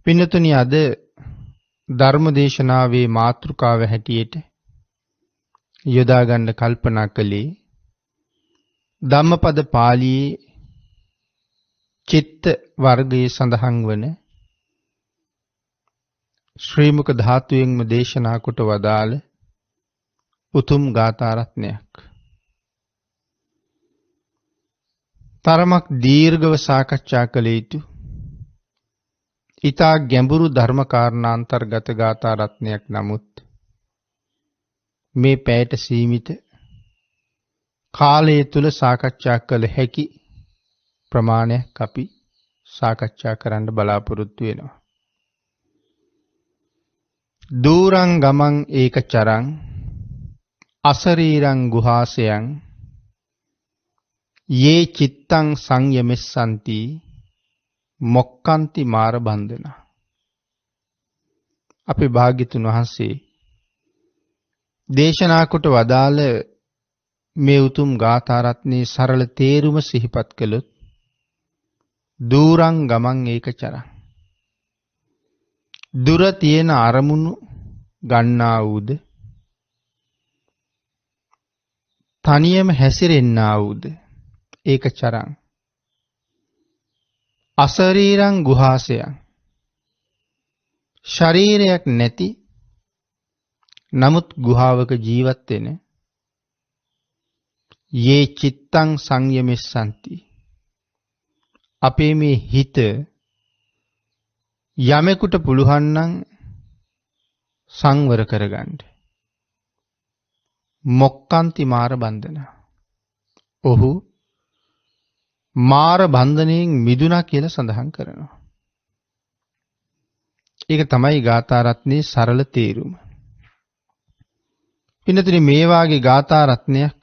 පින්නතුනි අද ධර්ම දේශනාවේ මාතෘකාව හැටියට යොදා ගන්න කල්පනා කළේ ධම්මපද පාළියේ චිත්ත වර්ගයේ සඳහන් වන ශ්‍රී මුක ධාතුවෙන්ම දේශනා කොට වදාළ උතුම් ගාථා රත්නයක්. තරමක් දීර්ඝව සාකච්ඡා කළ යුතු ඊතා ගැඹුරු ධර්ම කාරණා අන්තර්ගත ගාථා රත්නයක්. නමුත් මේ පැයට සීමිත කාලය තුල සාකච්ඡා කළ හැකි ප්‍රමාණයක් අපි සාකච්ඡා කරන්න බලාපොරොත්තු වෙනවා. දූරං ගමං ඒක චරං අසරීරං ගුහාසයං යේ චිත්තං සංයමෙස්සන්ති මොක්කන්ති මාර බන්ධන. අපේ භාග්‍යතුන් වහන්සේ දේශනා කොට වදාළ මේ උතුම් ගාථා රත්නයේ සරල තේරුම සිහිපත් කළොත් දූරං ගමං ඒක චරං, දුර තියෙන අරමුණු ගන්නා වූද තනියම හැසිරෙන්නා වූද ඒක චරං. අසරීරං ගුහාසයං, ශරීරයක් නැති නමුත් ගුහාවක ජීවත් වෙන යේ චිත්තං සංයමෙස්සන්ති, අපේ මේ හිත යමෙකුට පුළුවන් නම් සංවර කරගන්න. මොක්කන්ති මාර බන්ධන, ඔහු මාර බන්ධනයෙන් මිදුණා කියලා සඳහන් කරනවා. ඒක තමයි ගාථා රත්නයේ සරල තේරුම. පින්නතුනි, මේ වාගේ ගාථා රත්නයක්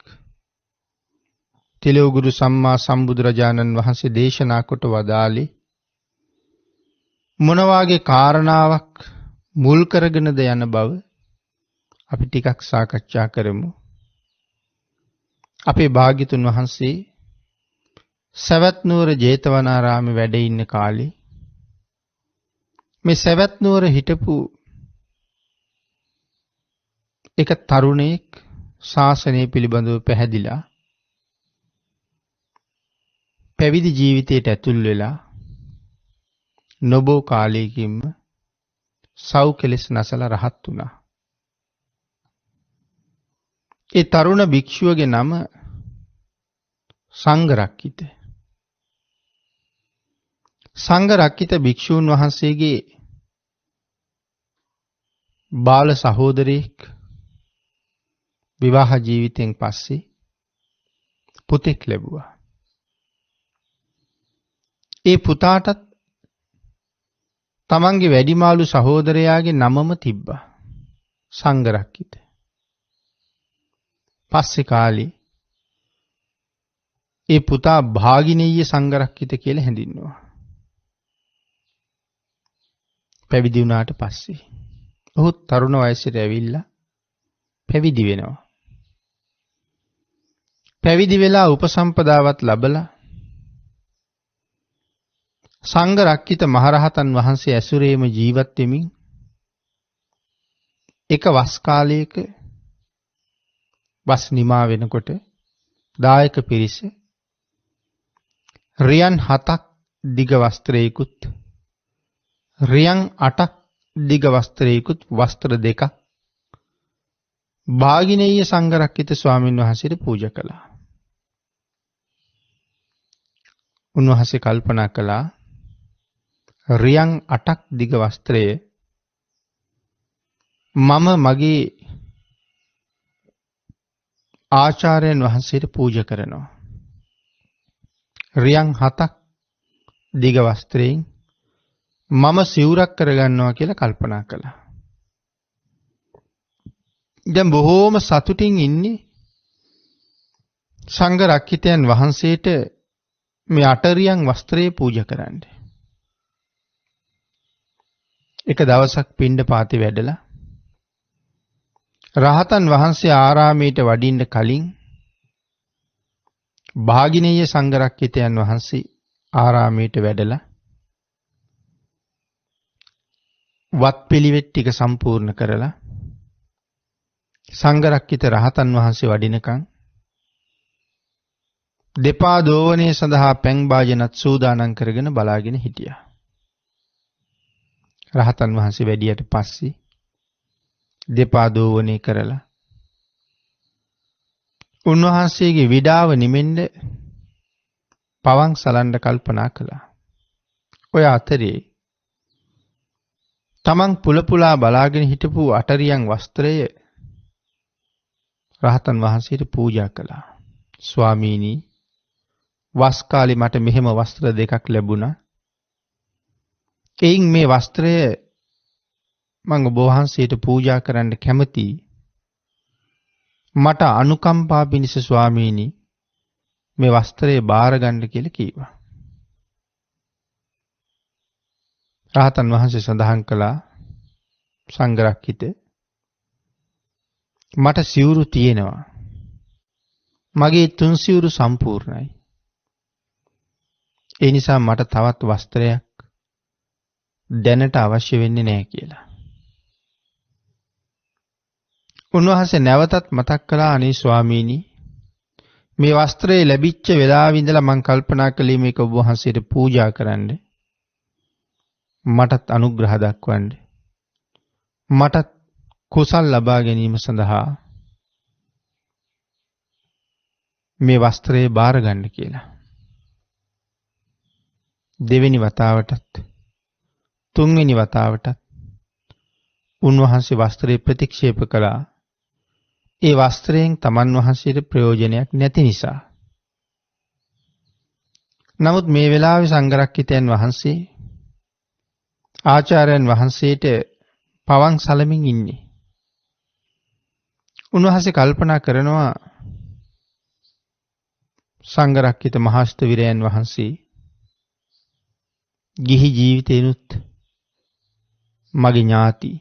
තිලෝගුරු සම්මා සම්බුදුරජාණන් වහන්සේ දේශනා කොට වදාළේ මොන වාගේ කාරණාවක් මුල් කරගෙනද යන බව අපි ටිකක් සාකච්ඡා කරමු. අපේ භාග්‍යතුන් වහන්සේ සවැත් නුවර ජේතවනාරාමේ වැඩ ඉන්න කාලේ මේ සවැත් නුවර හිටපු එක තරුණයෙක් ශාසනය පිළිබඳව පැහැදිලා පැවිදි ජීවිතයට ඇතුල් වෙලා නොබෝ කාලයකින්ම සව් කෙලෙස් නැසලා රහත් වුණා. ඒ තරුණ භික්ෂුවගේ නම සංඝරක්කිත. සංඝරක්කිත භික්ෂූන් වහන්සේගේ බාල සහෝදරයෙක් විවාහ ජීවිතයෙන් පස්සේ පුතෙක් ලැබුවා. ඒ පුතාටත් තමන්ගේ වැඩිමාළු සහෝදරයාගේ නමම තිබ්බා, සංඝරක්කිත. පස්සේ කාලේ ඒ පුතා භාගිනීය සංඝරක්කිත කියලා හැඳින්වුවා. පැවිදි වුණාට පස්සේ ඔහු තරුණ වයසට ඇවිල්ලා පැවිදි වෙනවා. පැවිදි වෙලා උපසම්පදාවත් ලැබලා සංඝරක්කිත මහරහතන් වහන්සේ ඇසුරේම ජීවත් වෙමින් එක වස් කාලයක වස් නිමා වෙනකොට දායක පිරිස රියන් 7ක් දිග වස්ත්‍රයකුත් රියන් 8ක් දිග වස්ත්‍රයකුත් වස්ත්‍ර දෙකක් භාගිනීය සංඝරක්කිත ස්වාමීන් වහන්සේට පූජා කළා. උන්වහන්සේ කල්පනා කළා රියන් 8ක් දිග වස්ත්‍රය මම මගේ ආචාර්යයන් වහන්සේට පූජා කරනවා. රියන් 7ක් දිග වස්ත්‍රයෙන් මම සිවුරක් කරගන්නවා කියලා කල්පනා කළා. දැන් බොහෝම සතුටින් ඉන්නේ සංඝරක්කිතයන් වහන්සේට මේ අටරියන් වස්ත්‍රය පූජා කරන්න. එක දවසක් පිණ්ඩපාතේ වැඩලා රහතන් වහන්සේ ආරාමයට වඩින්න කලින් භාගිනීය සංඝරක්කිතයන් වහන්සේ ආරාමයට වැඩලා වත් පිළිවෙත් ටික සම්පූර්ණ කරලා සංඝරක්කිත රහතන් වහන්සේ වඩිනකන් දෙපා දෝවණේ සඳහා පැන් භාජනත් සූදානම් කරගෙන බලාගෙන හිටියා. රහතන් වහන්සේ වැඩියට පස්සේ දෙපා දෝවණේ කරලා උන්වහන්සේගේ විඩාව නිමෙන්න පවන් සලන්න කල්පනා කළා. ඔය අතරේ තමන් පුලපුලා බලාගෙන හිටපු අටරියන් වස්ත්‍රය රහතන් වහන්සේට පූජා කළා. ස්වාමීනි, වස් කාලේ මට මෙහෙම වස්ත්‍ර දෙකක් ලැබුණා. එයින් මේ වස්ත්‍රය මම ඔබ වහන්සේට පූජා කරන්න කැමතියි. මට අනුකම්පා පිණිස ස්වාමීනි මේ වස්ත්‍රය බාර ගන්න කියලා කිව්වා. රහතන් වහන්සේ සඳහන් කළා, සංඝරක්කිත මට සිවුරු තියෙනවා. මගේ 3 සිවුරු සම්පූර්ණයි. ඒ නිසා මට තවත් වස්ත්‍රයක් දැනට අවශ්‍ය වෙන්නේ නැහැ කියලා. උන්වහන්සේ නැවතත් මතක් කළා, අනේ ස්වාමීනි, මේ වස්ත්‍රය ලැබිච්ච වෙලාවෙ ඉඳලා මම කල්පනා කළේ මේක ඔබ වහන්සේට පූජා කරන්න. මටත් අනුග්‍රහ දක්වන්න. මටත් කුසල් ලබා ගැනීම සඳහා මේ වස්ත්‍රය බාර ගන්න කියලා. දෙවෙනි වතාවටත් තුන්වෙනි වතාවටත් උන්වහන්සේ වස්ත්‍රය ප්‍රතික්ෂේප කළා. ඒ වස්ත්‍රයෙන් තමන් වහන්සේට ප්‍රයෝජනයක් නැති නිසා. නමුත් මේ වෙලාවේ සංඝරක්කිතයන් වහන්සේ ආචාර්යයන් වහන්සේට පවන් සලමින් ඉන්නේ. උන්වහන්සේ කල්පනා කරනවා, සංඝරක්කිත මහස්තවිරයන් වහන්සේ ගිහි ජීවිතේනුත් මගේ ඥාති,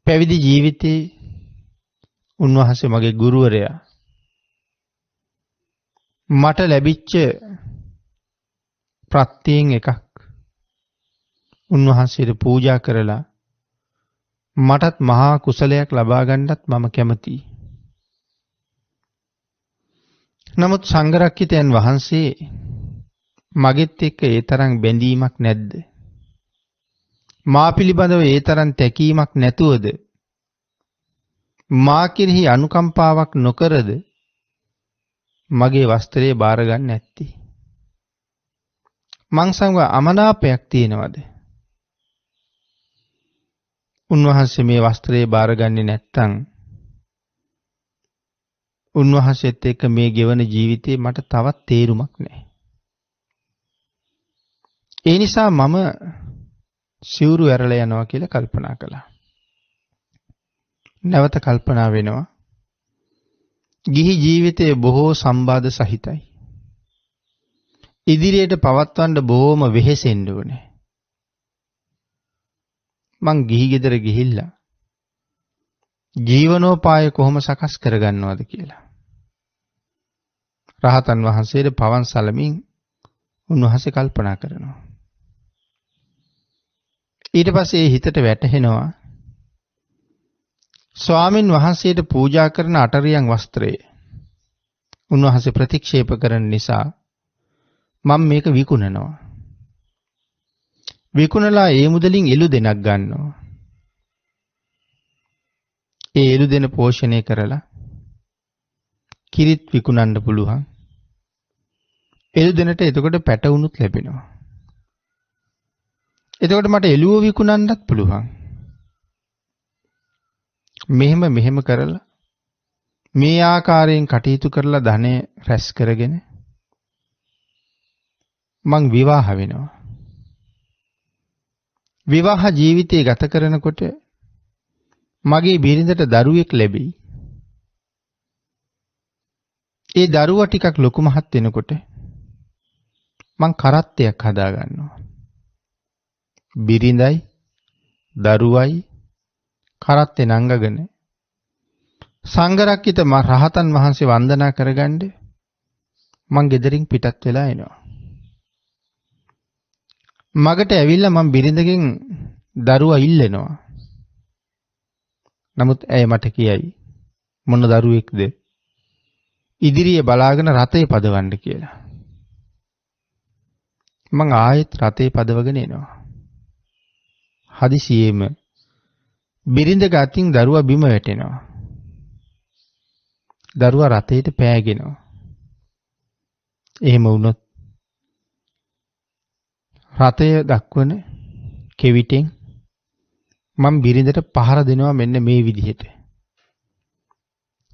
පැවිදි ජීවිතේ උන්වහන්සේ මගේ ගුරුවරයා. මට ලැබිච්ච ප්‍රත්‍යයෙන් එකක් උන්වහන්සේට පූජා කරලා මටත් මහා කුසලයක් ලබා ගන්නත් මම කැමතියි. නමුත් සංඝරක්කිතයන් වහන්සේ මගෙත් එක්ක ඒ තරම් බැඳීමක් නැද්ද? මා පිළිබඳව ඒ තරම් තැකීමක් නැතුවද? මා කෙරෙහි අනුකම්පාවක් නොකරද මගේ වස්ත්‍රය බාර ගන්න නැත්තේ? මං සංග අමනාපයක් තියෙනවද? උන්වහන්සේ මේ වස්ත්‍රය බාරගන්නේ නැත්තම් උන්වහන්සේත් එක්ක මේ ගෙවන ජීවිතේ මට තවත් තේරුමක් නැහැ. ඒ නිසා මම සිවුරු ඇරලා යනවා කියලා කල්පනා කළා. නැවත කල්පනා වෙනවා, ගිහි ජීවිතයේ බොහෝ සම්බාධ සහිතයි. ඉදිරියට පවත්වන්න බොහොම වෙහෙසෙන්න ඕනේ. මං ගිහි ගෙදර ගිහිල්ලා ජීවනෝපාය කොහොම සකස් කරගන්නවද කියලා. රහතන් වහන්සේට පවන් සලමින් උන්වහන්සේ කල්පනා කරනවා. ඊට පස්සේ හිතට වැටහෙනවා, ස්වාමින් වහන්සේට පූජා කරන අටරියන් වස්ත්‍රය උන්වහන්සේ ප්‍රතික්ෂේප කරන නිසා මම මේක විකුණනවා. විකුණලා ඒ මුදලින් එළු දෙනක් ගන්නවා. ඒ එළු දෙන පෝෂණය කරලා කිරිත් විකුණන්න පුළුවන්. එළු දෙනට එතකොට පැටවුනුත් ලැබෙනවා. එතකොට මට එළුව විකුණන්නත් පුළුවන්. මෙහෙම කරලා මේ ආකාරයෙන් කටයුතු කරලා ධනය රැස් කරගෙන මං විවාහ වෙනවා. විවාහ ජීවිතය ගත කරනකොට මගේ බිරිඳට දරුවෙක් ලැබෙයි. ඒ දරුවා ටිකක් ලොකු මහත් වෙනකොට මං කරත්තයක් හදා ගන්නවා. බිරිඳයි දරුවයි කරත්තේ නංගගෙන සංඝරක්කිත රහතන් වහන්සේ වන්දනා කරගන්න මං ගෙදරින් පිටත් වෙලා එනවා. මගට ඇවිල්ලා මම බිරිඳගෙන් දරුවා ඉල්ලනවා. නමුත් ඇය මට කියයි මොන දරුවෙක්ද ඉදිරියේ බලාගෙන රතේ පදවන්න කියලා. මං ආයෙත් රතේ පදවගෙන එනවා. හදිසියෙම බිරිඳගේ අතින් දරුවා බිම වැටෙනවා. දරුවා රතේට පෑගෙනවා. එහෙම වුණොත් රතය දක්වන කෙවිතෙන් මම බිරිඳට පහර දෙනවා මෙන්න මේ විදිහට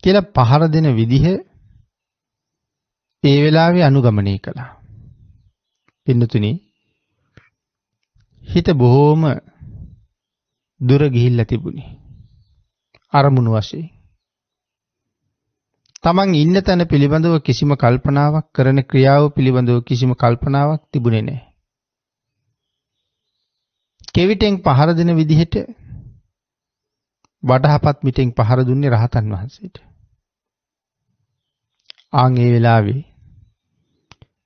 කියලා පහර දෙන විදිහ ඒ වෙලාවේ අනුගමනය කළා. පින්නතුනි හිත බොහොම දුර ගිහිල්ලා තිබුණේ අරමුණු වශයෙන්. තමන් ඉන්න තැන පිළිබඳව කිසිම කල්පනාවක් කරන ක්‍රියාව පිළිබඳව කිසිම කල්පනාවක් තිබුණේ නැහැ. කෙවිතෙන් පහර දෙන විදිහට වඩහපත් මිටෙන් පහර දුන්නේ රහතන් වහන්සේට. ආන් ඒ වෙලාවේ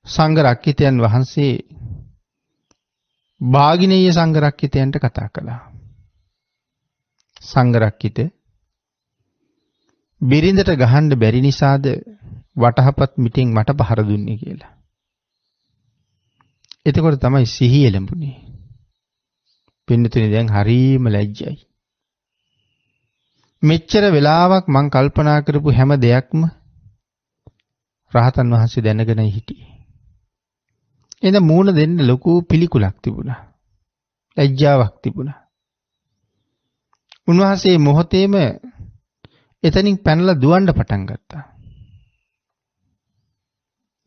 සංඝ රක්කිතයන් වහන්සේ භාගිනීය සංඝ රක්කිතයන්ට කතා කළා. සංඝ රක්කිත බිරිඳට ගහන්න බැරි නිසාද වටහපත් මිටෙන් මට පහර දුන්නේ කියලා. එතකොට තමයි සිහිය ලැබුණේ. පින්නතුනි දැන් හරීම ලැජ්ජයි. මෙච්චර වෙලාවක් මං කල්පනා කරපු හැම දෙයක්ම රහතන් වහන්සේ දැනගෙනයි හිටියේ. එඳ මූණ දෙන්න ලොකු පිළිකුලක් තිබුණා. ලැජ්ජාවක් තිබුණා. උන්වහන්සේ මොහොතේම එතනින් පැනලා දුවන්න පටන් ගත්තා.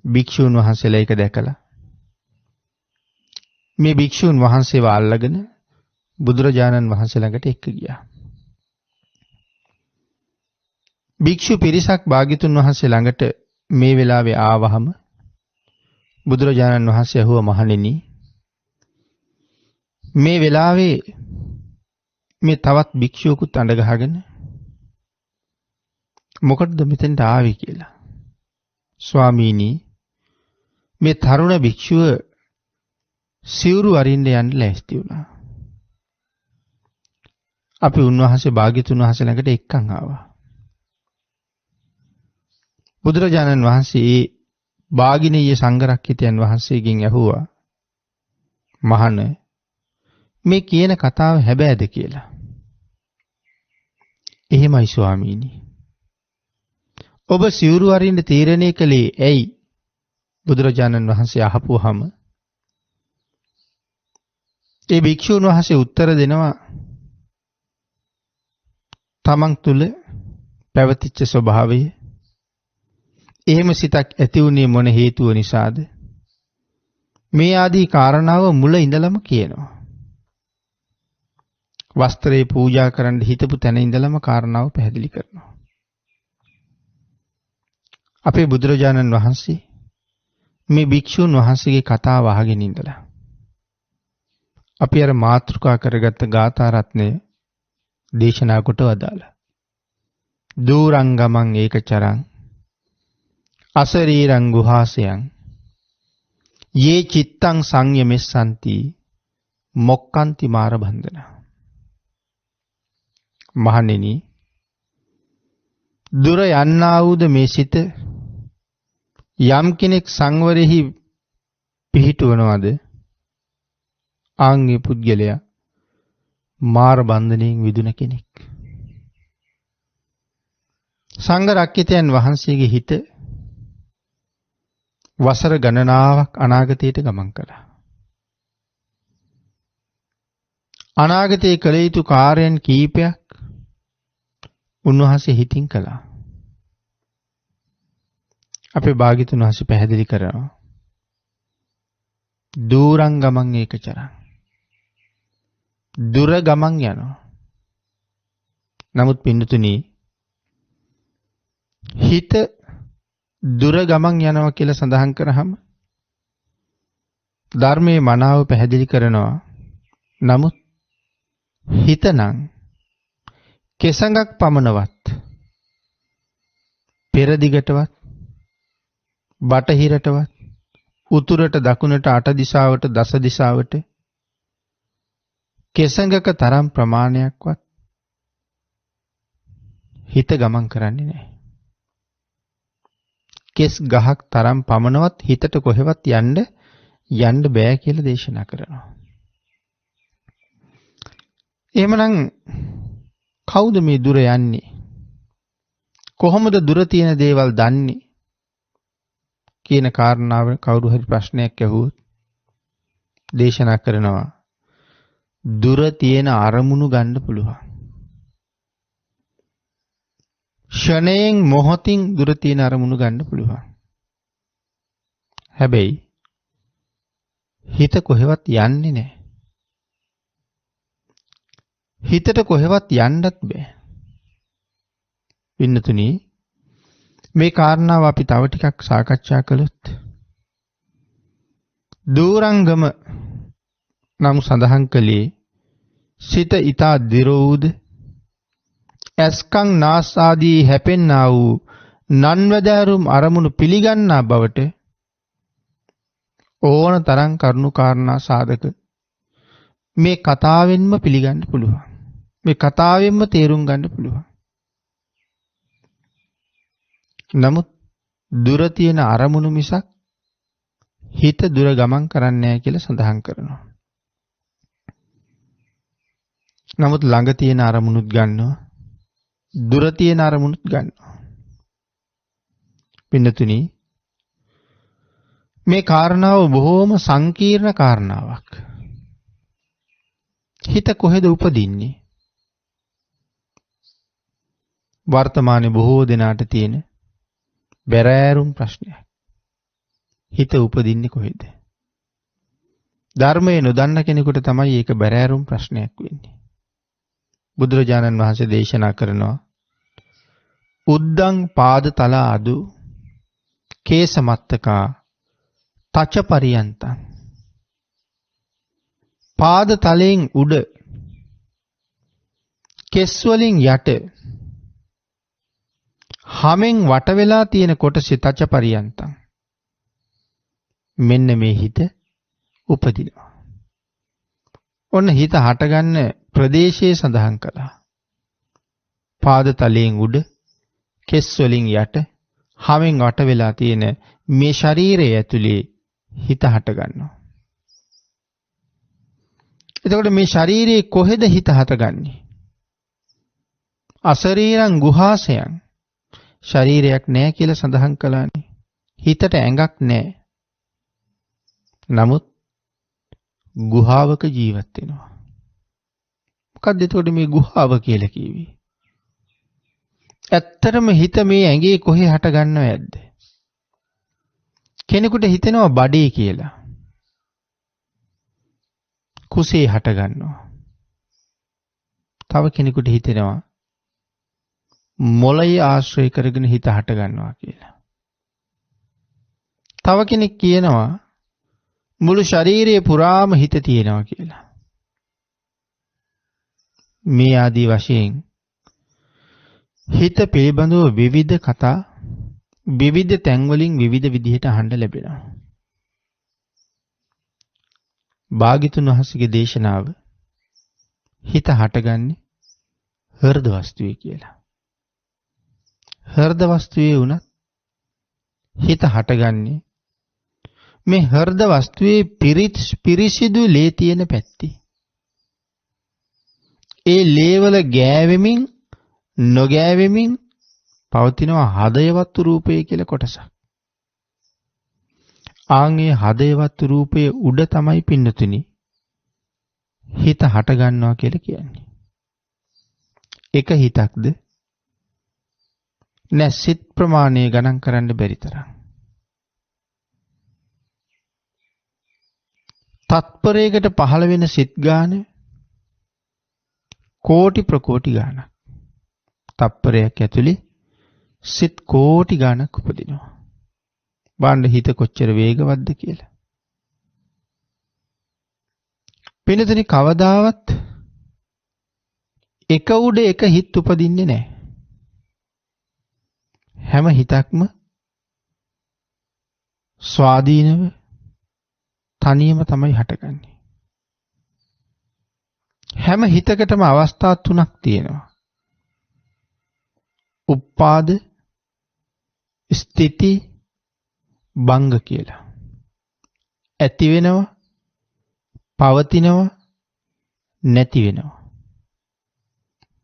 භික්ෂුන් වහන්සේලා ඒක දැකලා මේ භික්ෂුන් වහන්සේව අල්ලගෙන බුදුරජාණන් වහන්සේ ළඟට එක්ක ගියා. භික්ෂු පිරිසක් භාග්‍යතුන් වහන්සේ ළඟට මේ වෙලාවේ ආවහම බුදුරජාණන් වහන්සේ අහුව මහණෙනි මේ වෙලාවේ මේ තවත් භික්ෂුවකුත් අඬ ගහගෙන මොකටද මෙතෙන්ට ආවේ කියලා. ස්වාමීනි මේ තරුණ භික්ෂුව සිවුරු අරින්න යන්න ලෑස්ති වුණා. අපි උන්වහන්සේ භාග්‍යතුන් වහන්සේ ළඟට එක්කන් ආවා. බුදුරජාණන් වහන්සේ භාගිනීය සංඝ රක්කිතයන් වහන්සේගෙන් ඇහුවා මහණ මේ කියන කතාව හැබෑද කියලා. එහෙමයි ස්වාමීනි. ඔබ සිවුරු අරින්න තීරණය කළේ ඇයි? බුදුරජාණන් වහන්සේ අහපුවාම ඒ භික්ෂුන් වහන්සේ උත්තර දෙනවා තමන් තුල පැවතිච්ච ස්වභාවය එහෙම සිතක් ඇති වුණේ මොන හේතුව නිසාද? මේ ආදී කාරණාව මුල ඉඳලම කියනවා. වස්ත්‍රේ පූජා කරන්න හිතපු තැන ඉඳලම කාරණාව පැහැදිලි කරනවා. අපේ බුදුරජාණන් වහන්සේ මේ භික්ෂුන් වහන්සේගේ කතාව අහගෙන ඉඳලා අපි අර මාතෘකා කරගත්ත ගාථා රත්නය දේශනා කොට වදාලා. දූරංගමං ඒකචරං අසරීරං ගුහාසයන් යේ චිත්තං සංයමෙස්සන්ති මොක්කන්ති මාර බන්ධන. මහණෙනි දුර යන්නා වූද මේ සිත යම් කෙනෙක් සංවරෙහි පිහිටුවනවද ආන්ගේ පුද්ගලයා මාර බන්ධනයෙන් විදුන කෙනෙක්. සංඝ රක්කිතයන් වහන්සේගේ හිත වසර ගණනාවක් අනාගතයට ගමන් කළා. අනාගතයේ කළ යුතු කාර්යයන් කීපයක් උන්වහන්සේ හිතින් කළා. අපේ භාග්‍යතුන් වහන්සේ පැහැදිලි කරනවා දූරං ගමන් ඒකචරං. දුර ගමන් යනවා. නමුත් පින්නතුනි හිත දුර ගමන් යනවා කියලා සඳහන් කරාම ධර්මයේ මනාව පැහැදිලි කරනවා. නමුත් හිතනම් කෙසඟක් පමණවත් පෙරදිගටවත් බටහිරටවත් උතුරට දකුණට අට දිශාවට දස දිශාවට කෙසඟක තරම් ප්‍රමාණයක්වත් හිත ගමන් කරන්නේ නැහැ. කෙස් ගහක් තරම් පමණවත් හිතට කොහෙවත් යන්න බෑ කියලා දේශනා කරනවා. එහෙමනම් කවුද මේ දුර යන්නේ? කොහොමද දුර තියෙන දේවල් දන්නේ? කියන කාරණාව කවුරු හරි ප්‍රශ්නයක් ඇහුවොත් දේශනා කරනවා දුර තියෙන අරමුණු ගන්න පුළුවන්. ෂණයෙන් මොහොතින් දුර තියෙන අරමුණු ගන්න පුළුවන්. හැබැයි හිත කොහෙවත් යන්නේ නැහැ. හිතට කොහෙවත් යන්නත් බෑ. පින්නතුනි මේ කාරණාව අපි තව ටිකක් සාකච්ඡා කළොත් දූරංගම නම් සඳහන් කළේ සිත ඊතා දිරෝද ඇස්කම් නාස් ආදී හැපෙන්නා වූ නන්වැදෑරුම් අරමුණු පිළිගන්නා බවට ඕන තරම් කරුණු කාරණා සාධක මේ කතාවෙන්ම පිළිගන්න පුළුවන්. මේ කතාවෙන්ම තේරුම් ගන්න පුළුවන්. නමුත් දුර තියෙන අරමුණු මිසක් හිත දුර ගමන් කරන්නේ නැහැ කියලා සඳහන් කරනවා. නමුත් ළඟ තියෙන අරමුණුත් ගන්නවා. දුර තියෙන අරමුණුත් ගන්නවා. පින්නතුනි මේ කාරණාව බොහෝම සංකීර්ණ කාරණාවක්. හිත කොහෙද උපදින්නේ? වර්තමානයේ බොහෝ දෙනාට තියෙන බැරෑරුම් ප්‍රශ්නයක්. හිත උපදින්නේ කොහෙද? ධර්මයේ නොදන්න කෙනෙකුට තමයි ඒක බැරෑරුම් ප්‍රශ්නයක් වෙන්නේ. බුදුරජාණන් වහන්සේ දේශනා කරනවා උද්දං පාද තල අදු කේසමත්තකා තච පරියන්තං. පාද තලයෙන් උඩ කෙස් වලින් යට හමෙන් වට වෙලා තියෙන කොටස තච පරියන්තං. මෙන්න මේ හිත උපදිනවා. ඔන්න හිත හටගන්න ප්‍රදේශයේ සඳහන් කළා. පාද තලයෙන් උඩ කෙස් වලින් යට හමෙන් වට වෙලා තියෙන මේ ශරීරය ඇතුලේ හිත හටගන්නවා. එතකොට මේ ශරීරයේ කොහෙද හිත හටගන්නේ? අශරීරං ගුහාසයන්. ශරීරයක් නැහැ කියලා සඳහන් කළානේ. හිතට ඇඟක් නැහැ. නමුත් ගුහාවක ජීවත් වෙනවා. මොකක්ද එතකොට මේ ගුහාව කියලා කිව්වේ? ඇත්තටම හිත මේ ඇඟේ කොහේ හට ගන්නව ඇද්ද? කෙනෙකුට හිතෙනවා බඩේ කියලා. කුසේ හට ගන්නවා. තව කෙනෙකුට හිතෙනවා මොළය ආශ්‍රය කරගෙන හිත හට ගන්නවා කියලා. තව කෙනෙක් කියනවා මුළු ශරීරයේ පුරාම හිත තියෙනවා කියලා. මේ ආදී වශයෙන් හිත පිළිබඳව විවිධ කතා විවිධ තැන්වලින් විවිධ විදිහට අහන්න ලැබෙනවා. භාග්‍යතුන් වහන්සේගේ දේශනාව හිත හටගන්නේ හෘද වස්තුවේ කියලා. හෘද වස්තුවේ උනත් හිත හටගන්නේ මේ හෘද වස්තුවේ පිරිසිදු ලේ තියෙන පැත්තේ. ඒ ලේවල ගෑවෙමින් නොගෑවෙමින් පවතිනවා හදයවත්තු රූපය කියලා කොටසක්. ආන්ගේ හදයවත්තු රූපයේ උඩ තමයි පින්නතුනි හිත හට ගන්නවා කියලා කියන්නේ. එක හිතක්ද නැසිත ප්‍රමාණය ගණන් කරන්න බැරි තරම්. තත්පරයකට පහළ වෙන සිත් ගාන කෝටි ප්‍රකෝටි ගානක්. තත්පරයක් ඇතුලේ සිත් කෝටි ගානක් උපදිනවා. බාණ්ඩ හිත කොච්චර වේගවත්ද කියලා. පින්නතුනි කවදාවත් එක උඩ එක හිත උපදින්නේ නැහැ. හැම හිතක්ම ස්වාධීනව තනියම තමයි හටගන්නේ. හැම හිතකටම අවස්ථා තුනක් තියෙනවා. උප්පාද, ස්ථಿತಿ, භංග කියලා. ඇති වෙනවා, පවතිනවා, නැති වෙනවා.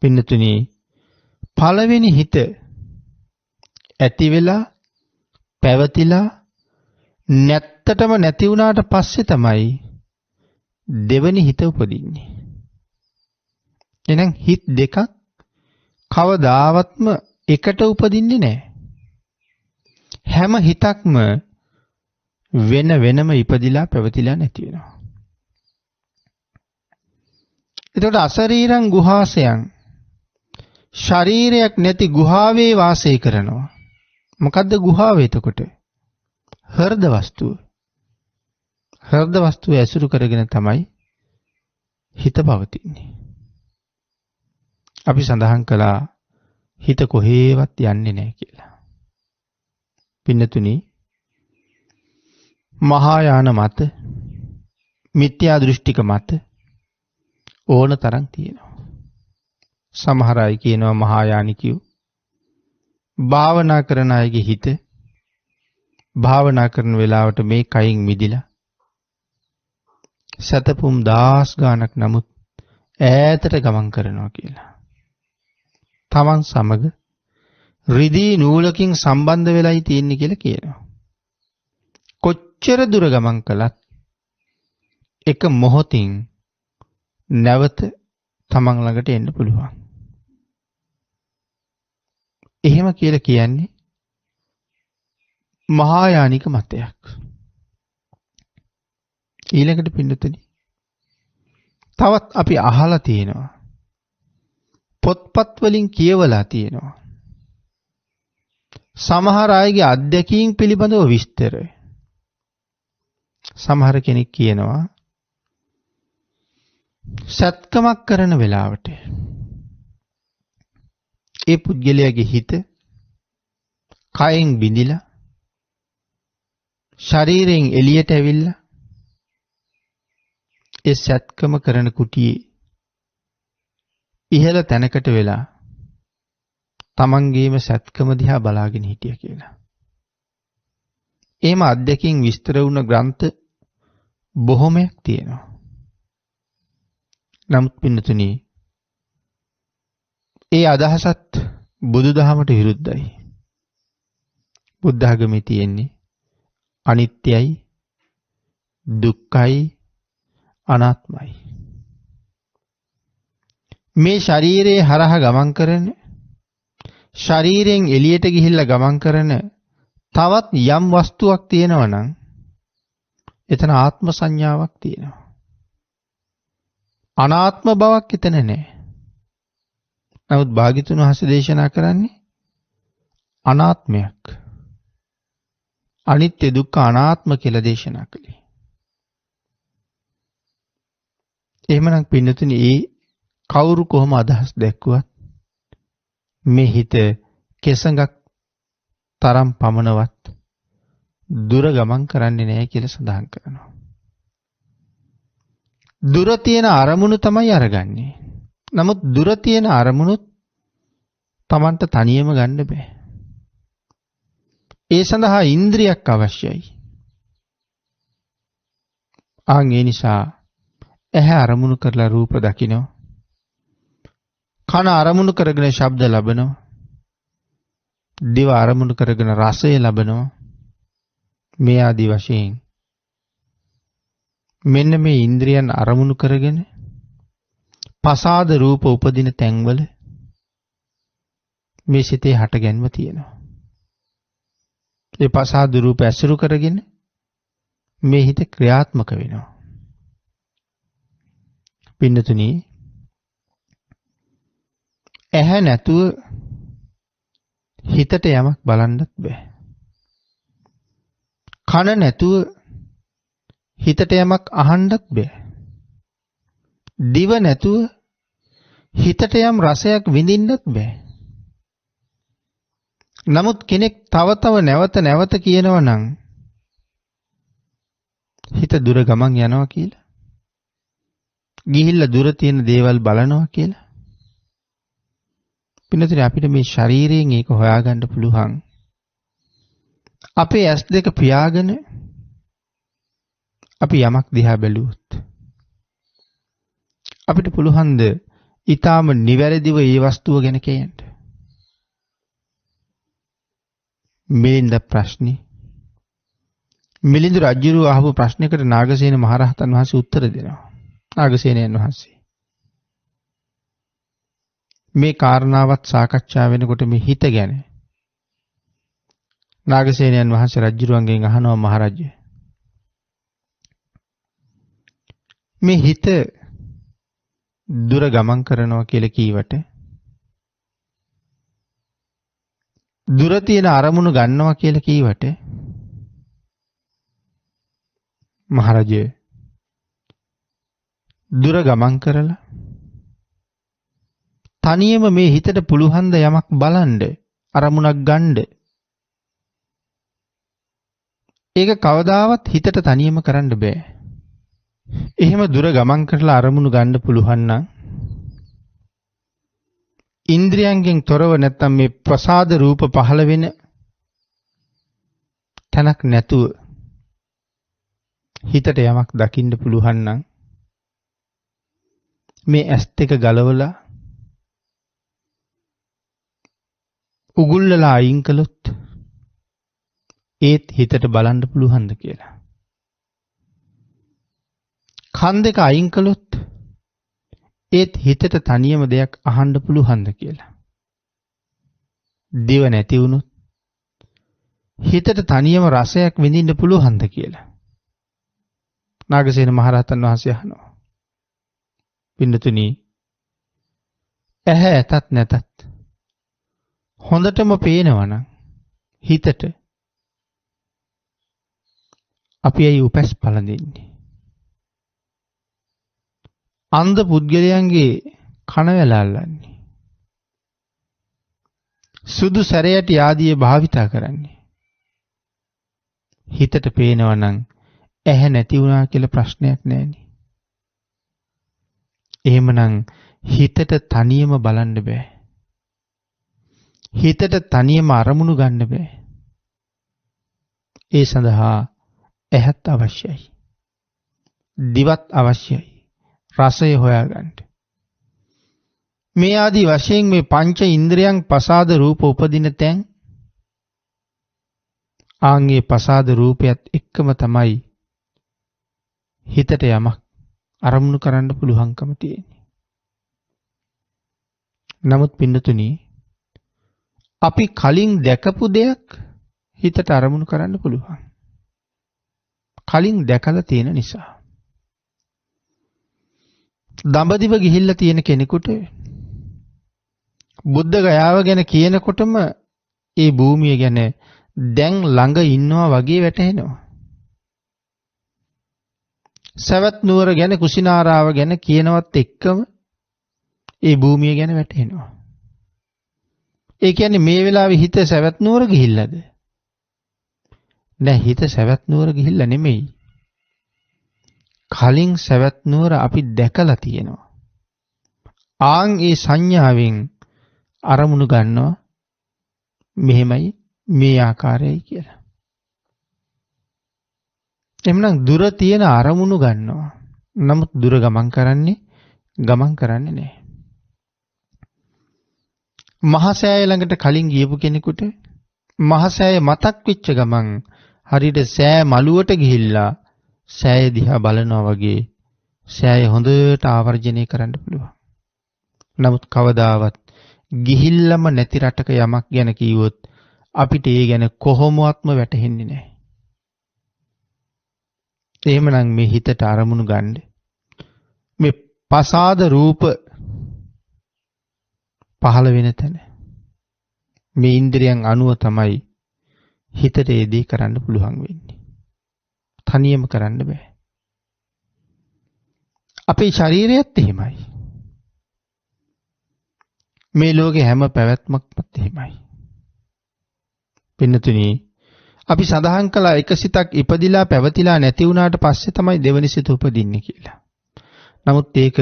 පින්නතුනි, පළවෙනි හිත ඇති වෙලා පැවතිලා නැත්තටම නැති වුණාට පස්සේ තමයි දෙවෙනි හිත උපදින්නේ. එහෙනම් හිත දෙකක් කවදාවත්ම එකට උපදින්නේ නැහැ. හැම හිතක්ම වෙන වෙනම ඉපදිලා පැවතිලා නැති වෙනවා. එතකොට අශරීරං ගුහාසයන්, ශරීරයක් නැති ගුහාවේ වාසය කරනවා. මොකද්ද ගුහාව එතකොට? හෘද වස්තුව. හෘද වස්තුව ඇසුරු කරගෙන තමයි හිත පවතින්නේ. අපි සඳහන් කළා හිත කොහේවත් යන්නේ නැහැ කියලා. පින්නතුනි, මහායාන මත, මිත්‍යා දෘෂ්ටික මත ඕන තරම් තියෙනවා. සමහර අය කියනවා මහායානිකයෝ භාවනා කරන අයගේ හිත භාවනා කරන වෙලාවට මේ කයින් මිදිලා සතපුම් දහස් ගානක් නමුත් ඈතට ගමන් කරනවා කියලා. තමන් සමග රිදී නූලකින් සම්බන්ධ වෙලයි තියෙන්නේ කියලා කියනවා. කොච්චර දුර ගමන් කළත් එක මොහොතින් නැවත තමන් ළඟට එන්න පුළුවන්. එහෙම කියලා කියන්නේ මහායානික මතයක්. ඊළඟට පින්නතුනි, තවත් අපි අහලා තියෙනවා, පොත්පත් වලින් කියවලා තියෙනවා, සමහර අයගේ අත්දැකීම් පිළිබඳව විස්තර. සමහර කෙනෙක් කියනවා සත්කමක් කරන වෙලාවට ඒ පුද්ගලයාගේ හිත කයෙන් බිඳිලා ශරීරයෙන් එළියට ඇවිල්ලා ඒ සත්කම කරන කුටියේ ඉහළ තැනකට වෙලා තමන්ගේම සත්කම දිහා බලාගෙන හිටිය කියලා. එහෙම අත්දැකීම් විස්තර වුණ ග්‍රන්ථ බොහොමයක් තියෙනවා. නමුත් පින්නතුනි, ඒ අදහසත් බුදුදහමට විරුද්ධයි. බුද්ධ ධර්මයේ තියෙන්නේ අනිත්‍යයි, දුක්ඛයි, අනාත්මයි. මේ ශරීරයේ හරහා ගමන් කරන, ශරීරයෙන් එළියට ගිහිල්ලා ගමන් කරන තවත් යම් වස්තුවක් තියෙනවා නම් එතන ආත්ම සංඥාවක් තියෙනවා. අනාත්ම බවක් එතන නැහැ. නමුත් භාග්‍යතුන් වහන්සේ දේශනා කරන්නේ අනාත්මයක්. අනිත්‍ය දුක්ඛ අනාත්ම කියලා දේශනා කළේ. එහෙමනම් පින්නතුනි, ඒ කවුරු කොහොම අදහස් දැක්කුවත් මේ හිත කෙසඟක් තරම් පමණවත් දුර ගමන් කරන්නේ නැහැ කියලා සඳහන් කරනවා. දුර තියෙන අරමුණු තමයි අරගන්නේ. නමුත් දුර තියෙන අරමුණුත් Tamanට තනියම ගන්න බෑ. ඒ සඳහා ඉන්ද්‍රියක් අවශ්‍යයි. ඒ නිසා ඇහැ අරමුණු කරලා රූප දකිනවා. කන අරමුණු කරගෙන ශබ්ද ලබනවා. දිව අරමුණු කරගෙන රසය ලබනවා. මේ ආදි වශයෙන් මෙන්න මේ ඉන්ද්‍රියන් අරමුණු කරගෙන පසාද රූප උපදින තැන්වල මේ සිතේ හටගැන්ම තියෙනවා. ඒ පසාද රූප ඇසුරු කරගෙන මේ හිත ක්‍රියාත්මක වෙනවා. පින්නතුනි, ඇහැ නැතුව හිතට යමක් බලන්නත් බෑ. කන නැතුව හිතට යමක් අහන්නත් බෑ. දිව නැතුව හිතට යම් රසයක් විඳින්නත් බෑ. නමුත් කෙනෙක් තව තව නැවත නැවත කියනවා නම් හිත දුර ගමන් යනවා කියලා. ගිහිල්ලා දුර තියෙන දේවල් බලනවා කියලා. පින්නතුනි අපිට මේ ශරීරයෙන් ඒක හොයාගන්න පුළුවන්. අපේ ඇස් දෙක පියාගෙන අපි යමක් දිහා බැලුවොත් අපිට පුළුවන් ද ඊටාම නිවැරදිව ඒ වස්තුව ගැන කියන්න? මිලින්ද ප්‍රශ්නේ මිලින්ද රජුරු අහපු ප්‍රශ්නයකට නාගසේන මහරහතන් වහන්සේ උත්තර දෙනවා. නාගසේනයන් වහන්සේ මේ කාරණාවත් සාකච්ඡා වෙනකොට මේ හිත ගැන නාගසේනයන් වහන්සේ රජුරුවන්ගෙන් අහනවා මහරජය මේ හිත දුර ගමන් කරනවා කියලා කීවට දුර තියෙන අරමුණු ගන්නවා කියලා කීවට මහරජය දුර ගමන් කරලා තනියම මේ හිතට පුළුවන් ද යමක් බලන්න අරමුණක් ගන්න ඒක කවදාවත් හිතට තනියම කරන්න බෑ. එහෙම දුර ගමන් කරලා අරමුණු ගන්න පුළුවන් නම් ඉන්ද්‍රියයන්ගෙන් තොරව නැත්තම් මේ ප්‍රසාද රූප පහළ වෙන තැනක් නැතුව හිතට යමක් දකින්න පුළුවන් නම් මේ ඇස් දෙක ගලවලා උගුල්ලලා අයින් කළොත් ඒත් හිතට බලන්න පුළුවන්ද කියලා. කන් දෙක අයින් කළොත් ඒත් හිතට තනියම දෙයක් අහන්න පුළුවන්ද කියලා. දිව නැති වුණොත් හිතට තනියම රසයක් විඳින්න පුළුවන්ද කියලා. නාගසේන මහරහතන් වහන්සේ අහනවා. පින්නතුනි ඇහැ ඇතත් නැතත් හොඳටම පේනවනම් හිතට අපි ඇයි උපැස් පළඳින්නේ? අන්ධ පුද්ගලයන්ගේ කන වැලල්ලන්නේ. සුදු සැරයටි ආදී භාවිතා කරන්නේ. හිතට පේනවනම් ඇහැ නැති වුණා කියලා ප්‍රශ්නයක් නැහැනේ. එහෙමනම් හිතට තනියම බලන්න බෑ. හිතට තනියම අරමුණු ගන්න බෑ. ඒ සඳහා ඇහත් අවශ්‍යයි. දිවත් අවශ්‍යයි. රසය හොයාගන්න. මේ ආදී වශයෙන් මේ පංච ඉන්ද්‍රයන් පසාද රූප උපදින තැන් ආන්ගේ පසාද රූපයත් එක්කම තමයි හිතට යමක් අරමුණු කරන්න පුළුවන්කම තියෙන්නේ. නමුත් පින්නතුනි අපි කලින් දැකපු දෙයක් හිතට අරමුණු කරන්න පුළුවන්. කලින් දැකලා තියෙන නිසා. දඹදිව ගිහිල්ලා තියෙන කෙනෙකුට බුද්ධ ගයාව ගැන කියනකොටම ඒ භූමිය ගැන දැන් ළඟ ඉන්නවා වගේ වැටහෙනවා. සවැත් නුවර ගැන කුසිනාරාව ගැන කියනවත් එක්කම ඒ භූමිය ගැන වැටහෙනවා. ඒ කියන්නේ මේ වෙලාවේ හිත සවැත් නුවර ගිහිල්ලාද? නෑ, හිත සවැත් නුවර ගිහිල්ලා නෙමෙයි. කලින් සවැත් නුවර අපි දැකලා තියෙනවා. ආන් ඒ සංඥාවෙන් අරමුණු ගන්නවා මෙහෙමයි මේ ආකාරයයි කියලා. එhmenan දුර තියෙන අරමුණු ගන්නවා. නමුත් දුර ගමන් කරන්නේ නැහැ. මහසෑය ළඟට කලින් ගියපු කෙනෙකුට මහසෑය මතක් වෙච්ච ගමන් හරියට සෑ මළුවට ගිහිල්ලා සෑය දිහා බලනවා වගේ සෑය හොඳට ආවර්ජනය කරන්න පුළුවන්. නමුත් කවදාවත් ගිහිල්ලම නැති රටක යමක් ගැන කිව්වොත් අපිට ඒ ගැන කොහොමවත්ම වැටහෙන්නේ නැහැ. එහෙමනම් මේ හිතට අරමුණු ගන්න මේ පසාද රූප පහළ වෙන තැන මේ ඉන්ද්‍රියන් අනුව තමයි හිතට ඒ දේ කරන්න පුළුවන් වෙන්නේ. තනියම කරන්න බෑ. අපේ ශරීරයත් එහෙමයි. මේ ලෝකේ හැම පැවැත්මක්මත් එහෙමයි. පින්නතුනි අපි සඳහන් කළා එක සිතක් ඉපදිලා පැවතිලා නැති වුණාට පස්සේ තමයි දෙවෙනි සිත උපදින්නේ කියලා. නමුත් ඒක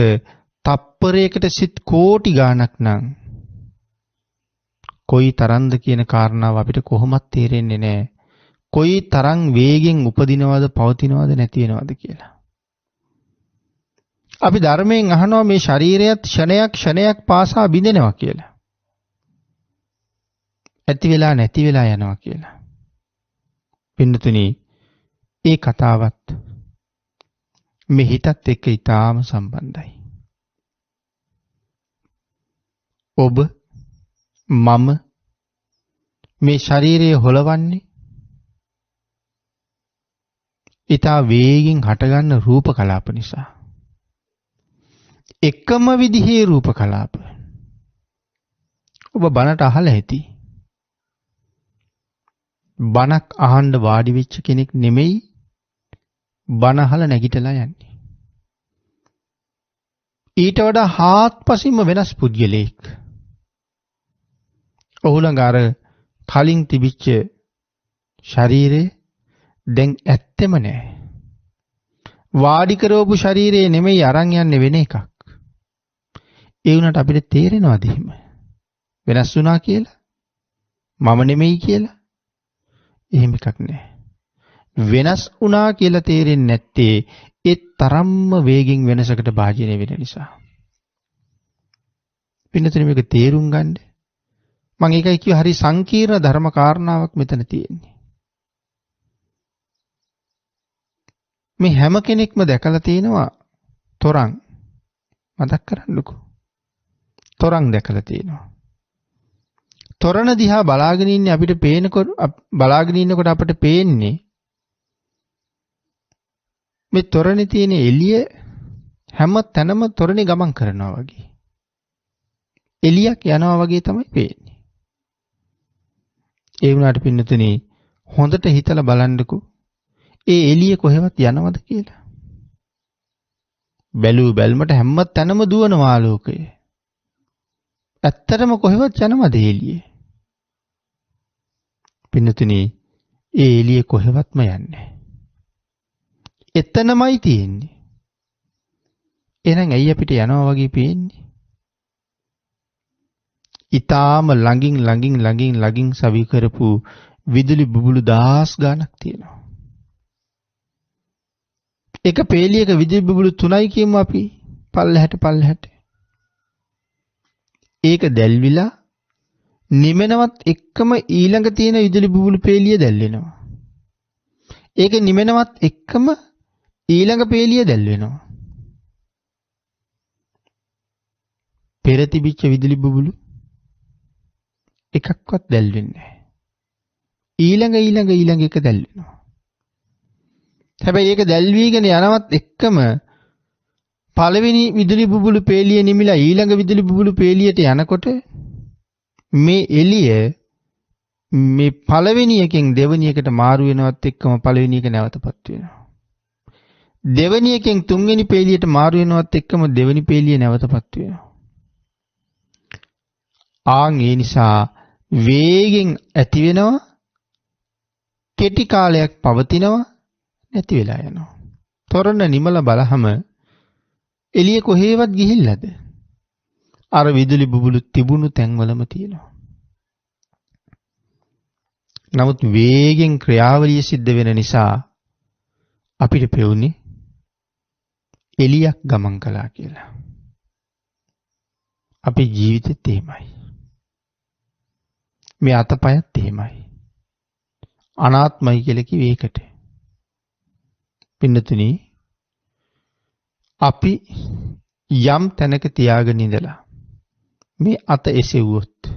තප්පරයකට සිත් කෝටි ගාණක් නම් කොයි තරම්ද කියන කාරණාව අපිට කොහොමත් තේරෙන්නේ නැහැ. කොයි තරම් වේගෙන් උපදිනවද පවතිනවද නැති වෙනවද කියලා. අපි ධර්මයෙන් අහනවා මේ ශරීරයත් ක්ෂණයක් පාසා බිඳෙනවා කියලා. ඇති වෙලා නැති වෙලා යනවා කියලා. පින්නතුනි, ඒ කතාවත් මේ හිතත් එක්ක ඊටාම සම්බන්ධයි. ඔබ මම මේ ශරීරය හොලවන්නේ ඊටා වේගින් හටගන්න රූප කලාප නිසා. එකම විදිහේ රූප කලාප. ඔබ බණට අහලා ඇති. බණක් අහන්න වාඩි වෙච්ච කෙනෙක් නෙමෙයි බණ අහලා නැගිටලා යන්නේ. ඊට වඩා හාත්පසින්ම වෙනස් පුද්ගලෙක්. ඔහු ළඟ අර කලින් තිබිච්ච ශරීරය දැන් ඇත්තෙම නැහැ. වාඩි කරවපු ශරීරය නෙමෙයි අරන් යන්නේ වෙන එකක්. ඒ වුණාට අපිට තේරෙනවද එහෙම? වෙනස් වුණා කියලා? මම නෙමෙයි කියලා? එහෙම එකක් නැහැ. වෙනස් වුණා කියලා තේරෙන්නේ නැත්තේ ඒ තරම්ම වේගෙන් වෙනසකට භාජනය වෙන නිසා. පින්නතුනි, මේක තේරුම් ගන්න. මම ඒකයි කිව්ව හරි සංකීර්ණ ධර්ම කාරණාවක් මෙතන තියෙන්නේ. මේ හැම කෙනෙක්ම දැකලා තියෙනවා තොරන්. මතක් කරන්නකෝ. තොරන් දැකලා තියෙනවා. තොරණ දිහා බලාගෙන ඉන්නේ අපිට බලාගෙන ඉන්නකොට අපිට පේන්නේ මේ තොරණේ තියෙන එළිය හැම තැනම තොරණේ ගමන් කරනවා වගේ. එළියක් යනවා වගේ තමයි පේන්නේ. ඒ වුණාට පින්නතුනි, හොඳට හිතලා බලන්නකෝ. ඒ එළිය කොහෙවත් යනවද කියලා? බැලුමට හැම තැනම දුවනවා ආලෝකය. ඇත්තටම කොහෙවත් යනවද එළිය? පින්නතුනි, ඒ එළිය කොහෙවත්ම යන්නේ. එතනමයි තියෙන්නේ. එහෙනම් ඇයි අපිට යනවා වගේ පේන්නේ? ඊටාම ළඟින් සවි කරපු විදුලි බුබුලු 1000 ගණක් තියෙනවා. එක පේලියක විදුලි බුබුලු 3යි කියමු අපි. පල්ලහැට. ඒක දැල්විලා නිමෙනවත් එක්කම ඊළඟ තියෙන විදුලි බුබුලු පේලිය දැල්වෙනවා. ඒක නිමෙනවත් එක්කම ඊළඟ පේලිය දැල්වෙනවා. පෙර තිබිච්ච විදුලි බුබුලු එකක්වත් දැල්වෙන්නේ නැහැ. ඊළඟ එක දැල්වෙනවා. හැබැයි ඒක දැල්වීගෙන යනවත් එක්කම පළවෙනි විදුලි බුබුලු පේලිය නිමිලා ඊළඟ විදුලි බුබුලු පේලියට යනකොට මේ එළිය මේ පළවෙනි එකෙන් දෙවෙනි එකට මාරු වෙනවත් එක්කම පළවෙනි එක නැවතපත් වෙනවා. දෙවෙනි එකෙන් තුන්වෙනි පේලියට මාරු වෙනවත් එක්කම දෙවෙනි පේලිය නැවතපත් වෙනවා. ආන් ඒ නිසා වේගෙන් ඇති වෙනවා, කෙටි කාලයක් පවතිනවා, නැති වෙලා යනවා. තොරණ නිමල බලහම එළිය කොහෙවත් ගිහිල්ලාද? අර විදුලි බුබුලු තිබුණු තැන්වලම තියෙනවා. නමුත් වේගෙන් ක්‍රියාවලිය සිද්ධ වෙන නිසා අපිට පෙවුනේ එළියක් ගමන් කළා කියලා. අපේ ජීවිතෙත් එහෙමයි. මේ අතපයත් එහෙමයි. අනාත්මයි කියලා කිව්වේ ඒකට. පින්නතුනි, අපි යම් තැනක තියාගෙන ඉඳලා මේ අත එසෙව්වොත්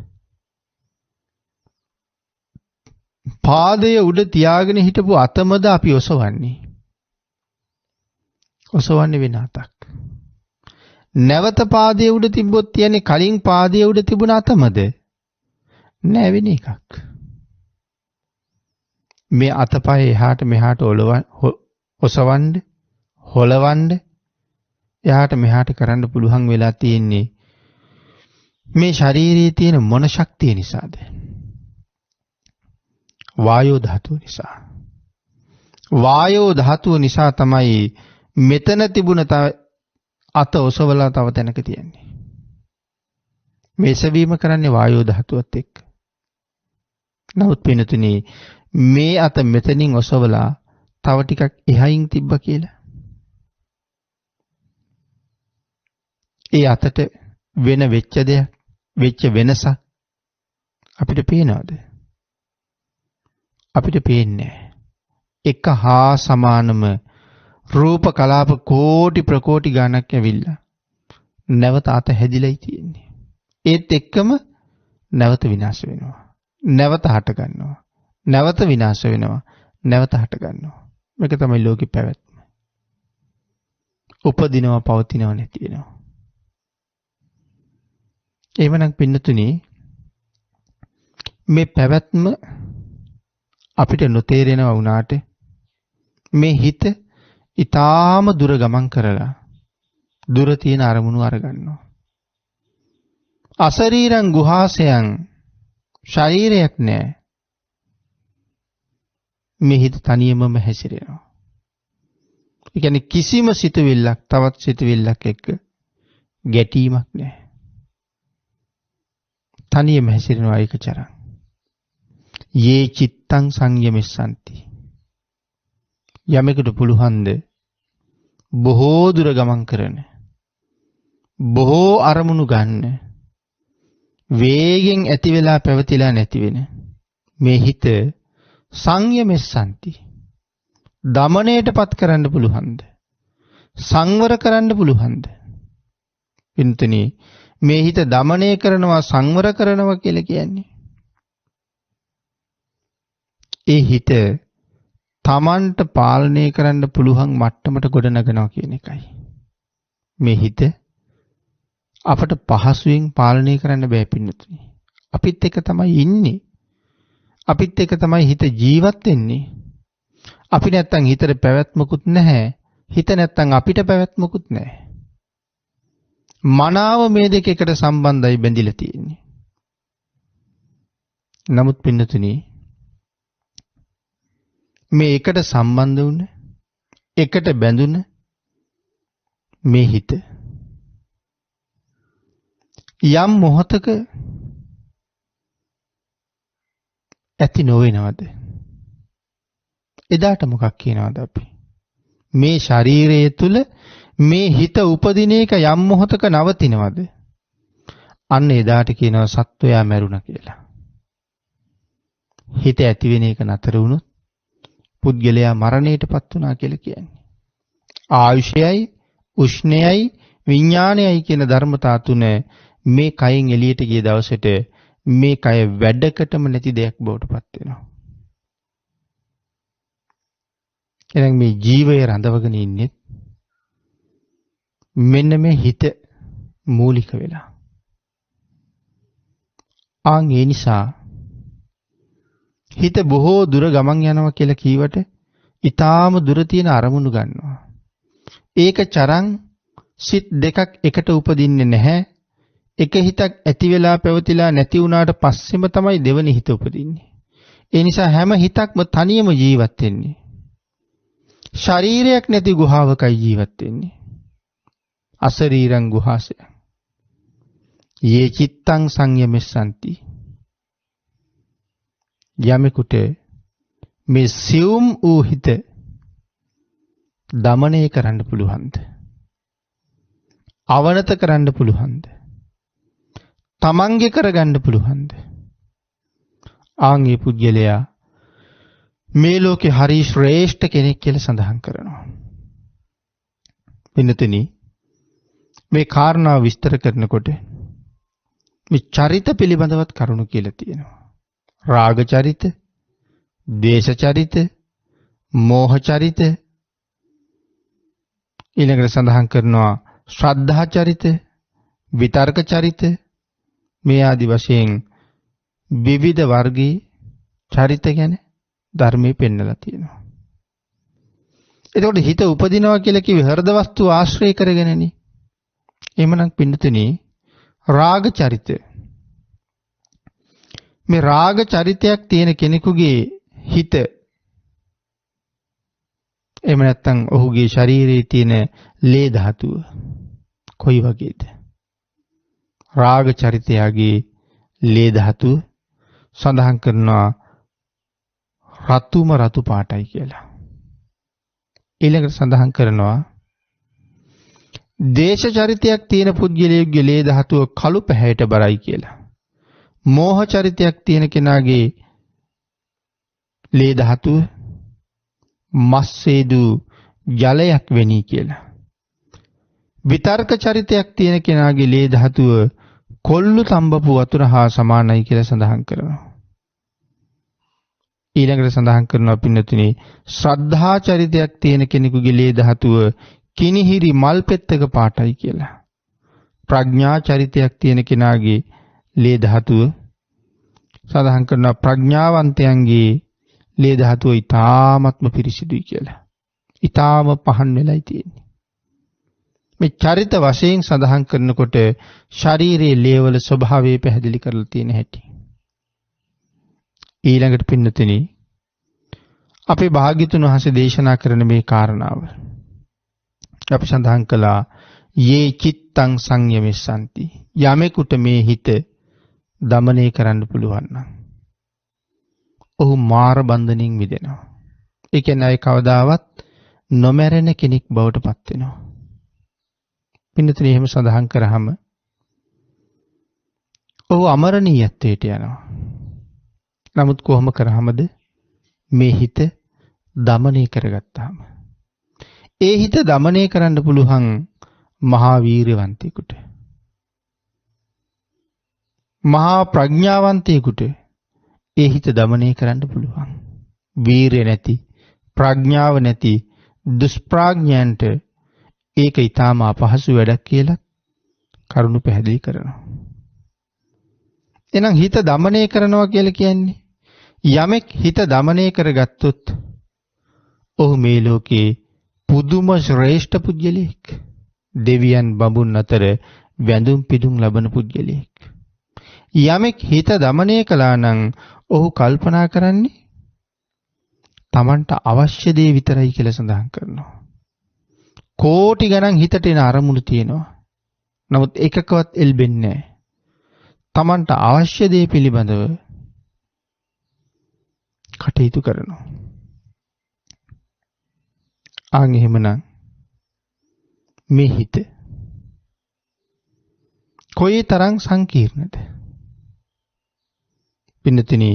පාදය උඩ තියාගෙන හිටපු අතමද අපි ඔසවන්නේ. ඔසවන්නේ වෙන අතක්. නැවත පාදය උඩ තිබ්බොත් කියන්නේ කලින් පාදය උඩ තිබුණ අතමද? නෑ, වෙන එකක්. මේ අතපය එහාට මෙහාට ඔසවන්න, හොලවන්න, එහාට මෙහාට කරන්න පුළුවන් වෙලා තියෙන්නේ මේ ශරීරයේ තියෙන මොන ශක්තිය නිසාද? වායෝ ධාතුව නිසා. වායෝ ධාතුව නිසා තමයි මෙතන තිබුණ අත ඔසවලා තව තැනක තියන්නේ. මේ එසවීම කරන්නේ වායෝ ධාතුවත් එක්ක. නමුත් පින්නතුනි මේ අත මෙතනින් ඔසවලා තව ටිකක් එහයින් තිබ්බ කියලා. ඒ අතට වෙන වෙච්ච දෙයක්, වෙච්ච වෙනසක් අපිට පේනවද? අපිට පේන්නේ නැහැ. එක හා සමානම රූප කලාප කෝටි ප්‍රකෝටි ගණක් ඇවිල්ලා නැවත අත හැදිලායි තියෙන්නේ. ඒත් එක්කම නැවත විනාශ වෙනවා. නැවත හට ගන්නවා. නැවත විනාශ වෙනවා. නැවත හට ගන්නවා. මේක තමයි ලෝකේ පැවැත්ම. උපදිනවා පවතිනව නැති වෙනවා. එහෙමනම් පින්නතුනි මේ පැවැත්ම අපිට නොතේරෙනවා වුණාට මේ හිත ඊටාම දුර ගමන් කරලා දුර තියෙන අරමුණු අරගන්නවා. අශරීරං ගුහාසයන් ශරීරයක් නෑ. මේ හිත තනියමම හැසිරෙනවා. ඒ කියන්නේ කිසිම සිතුවිල්ලක් තවත් සිතුවිල්ලක් එක්ක ගැටීමක් නෑ. තනියම හැසිරෙනවා ඒක චරං. යේ චිත්තං සංයමෙස්සanti. යමෙකුට පුළුවන්ද බොහෝ දුර ගමන් කරන බොහෝ අරමුණු ගන්න වේගෙන් ඇති වෙලා පැවතිලා නැති වෙන මේ හිත සංයමෙස්සanti. දමණයටපත් කරන්න පුළුවන්ද? සංවර කරන්න පුළුවන්ද? පින්තුනි මේ හිත දමණය කරනවා සංවර කරනවා කියලා කියන්නේ ඒ හිත තමන්ට පාලනය කරන්න පුළුවන් මට්ටමට ගොඩනගනවා කියන එකයි. මේ හිත අපට පහසුවෙන් පාලනය කරන්න බෑ පින්නතුනි. අපිත් එක තමයි ඉන්නේ. අපිත් එක තමයි හිත ජීවත් වෙන්නේ. අපි නැත්තම් හිතේ පැවැත්මකුත් නැහැ. හිත නැත්තම් අපිට පැවැත්මකුත් නැහැ. මනාව මේ දෙක එකට සම්බන්ධයි බැඳිලා තියෙන්නේ. නමුත් පින්නතුනි මේ එකට සම්බන්ධ වුණ එකට බැඳුන මේ හිත යම් මොහතක ඇති නොවෙනවද? එදාට මොකක් කියනවද අපි? මේ ශරීරය තුල මේ හිත උපදින එක යම් මොහතක නවතිනවද? අන්න එදාට කියනවා සත්වයා මැරුණා කියලා. හිත ඇති වෙන එක නතර වුණොත් පුද්ගලයා මරණයටපත් වුණා කියලා කියන්නේ. ආයුෂයයි, උෂ්ණයයි, විඥානයයි කියන ධර්මතා තුන මේ කයෙන් එළියට ගිය දවසට මේ කය වැඩකටම නැති දෙයක් බවට පත් වෙනවා. එහෙනම් මේ ජීවය රඳවගෙන ඉන්නේ මෙන්න මේ හිත මූලික වෙලා. ආන් ඒ නිසා හිත බොහෝ දුර ගමන් යනවා කියලා කීවට ඊටාම දුර තියෙන අරමුණු ගන්නවා. ඒක චරං සිත් දෙකක් එකට උපදින්නේ නැහැ. එක හිතක් ඇති වෙලා පැවතිලා නැති වුණාට පස්සෙම තමයි දෙවෙනි හිත උපදින්නේ. ඒ නිසා හැම හිතක්ම තනියම ජීවත් වෙන්නේ. ශරීරයක් නැති ගුහාවකයි ජීවත් වෙන්නේ. අශරීරං ගුහාසය. යේ චිත්තං සංයමෙස්සanti. යමෙකුට මේ සියුම් වූ හිත දමනය කරන්න පුළුවන්ද? අවනත කරන්න පුළුවන්ද? තමන්ගේ කරගන්න පුළුවන්ද? ආන්ගේ පුද්ගලයා මේ ලෝකේ හරි ශ්‍රේෂ්ඨ කෙනෙක් කියලා සඳහන් කරනවා. පින්නතුනි මේ කාරණාව විස්තර කරනකොට මේ චරිත පිළිබඳවත් කරුණු කියලා තියෙනවා. රාග චරිත, ද්වේෂ චරිත, මෝහ චරිත, ඊළඟට සඳහන් කරනවා ශ්‍රද්ධා චරිත, විතර්ක චරිත, මේ ආදි වශයෙන් විවිධ වර්ගයේ චරිත ගැන ධර්මයේ පෙන්නලා තියෙනවා. එතකොට හිත උපදිනවා කියලා කිව්වේ හෘද වස්තු ආශ්‍රය කරගෙනනේ. එහෙමනම් පින්නතුනි රාග චරිත, මේ රාග චරිතයක් තියෙන කෙනෙකුගේ හිත එහෙම නැත්නම් ඔහුගේ ශරීරයේ තියෙන ලේ ධාතුව කොයි වගේද? රාග චරිතයගේ ලේ ධාතුව සඳහන් කරනවා රතුම රතු පාටයි කියලා. ඊළඟට සඳහන් කරනවා දේශ චරිතයක් තියෙන පුද්ගලයෙකුගේ ලේ ධාතුව කළු පැහැයට බරයි කියලා. මෝහ චරිතයක් තියෙන කෙනාගේ ලේ ධාතුව මස්සේදු ජලයක් වෙනී කියලා. විතර්ක චරිතයක් තියෙන කෙනාගේ ලේ ධාතුව කොල්ලු තඹපු වතුර හා සමානයි කියලා සඳහන් කරනවා. ඊළඟට සඳහන් කරනවා පින්නතුනි ශ්‍රද්ධා චරිතයක් තියෙන කෙනෙකුගේ ලේ ධාතුව කිනිහිරි මල් පෙත්තක පාටයි කියලා. ප්‍රඥා චරිතයක් තියෙන කෙනාගේ ලේ ධාතුව සඳහන් කරනවා ප්‍රඥාවන්තයන්ගේ ලේ ධාතුව ඊ타ත්ම පිරිසිදුයි කියලා. ඊ타ම පහන් වෙලයි තියෙන්නේ. මේ චරිත වශයෙන් සඳහන් කරනකොට ශරීරයේ ලේවල ස්වභාවය පැහැදිලි කරලා තියෙන හැටි. ඊළඟට පින්නතුනි අපේ භාග්‍යතුන් වහන්සේ දේශනා කරන මේ කාරණාව අපි සඳහන් කළා යේ චිත්තං සංයමෙස්සanti යමෙකුට මේ හිත දමනය කරන්න පුළුවන් නම් ඔහු මාර බන්ධනෙන් මිදෙනවා. ඒ කියන්නේ අය කවදාවත් නොමැරෙන කෙනෙක් බවට පත් වෙනවා. පින්නතුනි එහෙම සඳහන් කරාම ඔහු අමරණීයත්වයට යනවා. නමුත් කොහොම කරාමද මේ හිත දමනය කරගත්තාම? ඒ හිත දමනය කරන්න පුළුවන් මහා වීරවන්තයෙකුට, මහා ප්‍රඥාවන්තයෙකුට ඒ හිත දමනය කරන්න පුළුවන්. වීරය නැති, ප්‍රඥාව නැති දුෂ්ප්‍රඥයන්ට ඒක ඊටාම අපහසු වැඩක් කියලා කරුණු පැහැදිලි කරනවා. එහෙනම් හිත දමනය කරනවා කියලා කියන්නේ යමෙක් හිත දමනය කරගත්තොත් ඔහු මේ ලෝකේ පුදුම ශ්‍රේෂ්ඨ පුද්ගලයෙක්. දෙවියන් බඹුන් අතර වැඳුම් පිදුම් ලබන පුද්ගලයෙක්. යමෙක් හිත දමනය කළා නම් ඔහු කල්පනා කරන්නේ Tamanට අවශ්‍ය දේ විතරයි කියලා සඳහන් කරනවා. කෝටි ගණන් හිතට එන අරමුණු තියෙනවා. නමුත් එකකවත් එල්බෙන්නේ නැහැ. Tamanට අවශ්‍ය දේ පිළිබඳව කටයුතු කරනවා. ආන් එහෙමනම් මේ හිත කොයි තරම් සංකීර්ණද? පින්නතිනි